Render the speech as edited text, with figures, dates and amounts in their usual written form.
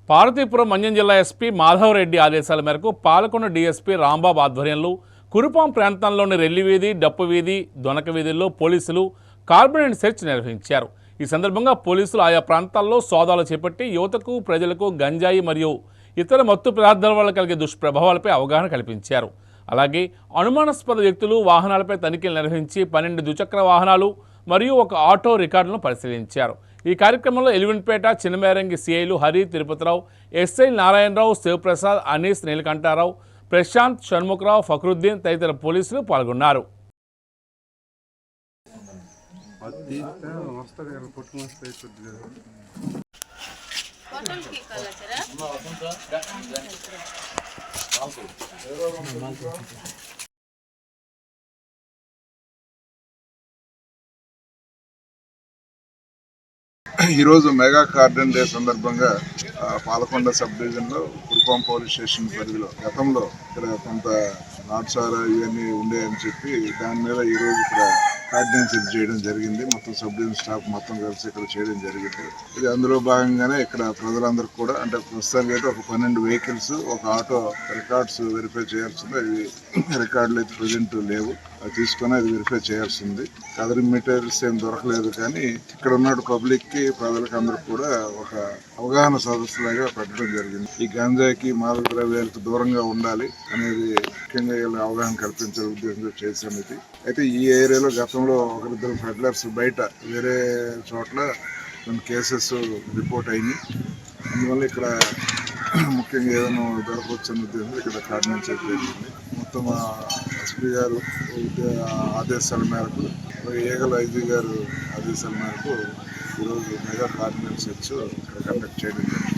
పార్వతీపురం మన్యం జిల్లా ఎస్పీ మాధవరెడ్డి ఆదేశాల మేరకు పాలకొండ డీఎస్పీ రాంబాబు ఆధ్వర్యంలో కురుపాం ప్రాంతంలోని రెల్లివీధి, డప్పువీధి, దొనక వీధుల్లో పోలీసులు కార్బనెట్ సెర్చ్ నిర్వహించారు. ఈ సందర్భంగా పోలీసులు ఆయా ప్రాంతాల్లో సోదాలు చేపట్టి యువతకు, ప్రజలకు గంజాయి మరియు ఇతర మత్తు పదార్థాల వల్ల కలిగే దుష్ప్రభావాలపై అవగాహన కల్పించారు. అలాగే అనుమానాస్పద వ్యక్తులు, వాహనాలపై తనిఖీలు నిర్వహించి 12 ద్విచక్ర వాహనాలు మరియు ఒక ఆటో రికార్డులను పరిశీలించారు. ఈ కార్యక్రమంలో ఎలివెన్పేట, చిన్నమేరంగి సిఐలు హరి, తిరుపతిరావు, ఎస్ఐ నారాయణరావు, శివప్రసాద్, అనీస్, నీలకంఠారావు, ప్రశాంత్, షణ్ముఖరావు, ఫక్రుద్దీన్ తదితర పోలీసులు పాల్గొన్నారు. ఈరోజు మెగా కార్డన్ డే సందర్భంగా పాలకొండ సబ్ డివిజన్లో కురుపాం పోలీస్ స్టేషన్ పరిధిలో గతంలో ఇక్కడ కొంత నాటుసారా ఇవన్నీ ఉండేయని చెప్పి దాని మీద ఈరోజు ఇక్కడ కార్డన్ సెట్ చేయడం జరిగింది. మొత్తం సబ్ డివిజన్ స్టాఫ్ మొత్తం కలిసి ఇక్కడ చేయడం జరిగింది. ఇది అందులో భాగంగానే ఇక్కడ ప్రజలందరికీ కూడా అంటే ప్రస్తుతానికి అయితే ఒక 12 వెహికల్స్, ఒక ఆటో రికార్డ్స్ వెరిఫై చేయాల్సింది. అవి రికార్డులు అయితే ప్రజెంట్ లేవు, అది తీసుకొని అది వెరిఫై చేయాల్సింది. కదరి మెటీరియల్స్ ఏం దొరకలేదు, కానీ ఇక్కడ ఉన్న పబ్లిక్కి, ప్రజలకు అందరికి కూడా ఒక అవగాహన సదస్సులాగా పెట్టడం జరిగింది. ఈ గంజాయికి, మాదక ద్రవ్యాలకు దూరంగా ఉండాలి అనేది ముఖ్యంగా అవగాహన కల్పించే ఉద్దేశంతో చేశాం. ఇది అయితే ఈ ఏరియాలో గతంలో ఒకరిద్దరు పెడ్లర్స్ బయట వేరే చోట్ల కొన్ని కేసెస్ రిపోర్ట్ అయినాయి. అందువల్ల ఇక్కడ ముఖ్యంగా ఏదైనా దొరకవచ్చు అనే ఉద్దేశంతో ఇక్కడ కార్డినెన్స్ జరిగింది. మొత్తం ఎస్పీ గారు ఆదేశాల మేరకు, ఏగల ఐజీ గారు ఆదేశాల మేరకు ఈరోజు మెగా కార్డినెన్స్ సెర్చ్ ఇక్కడ కండక్ట్ చేయడం జరిగింది.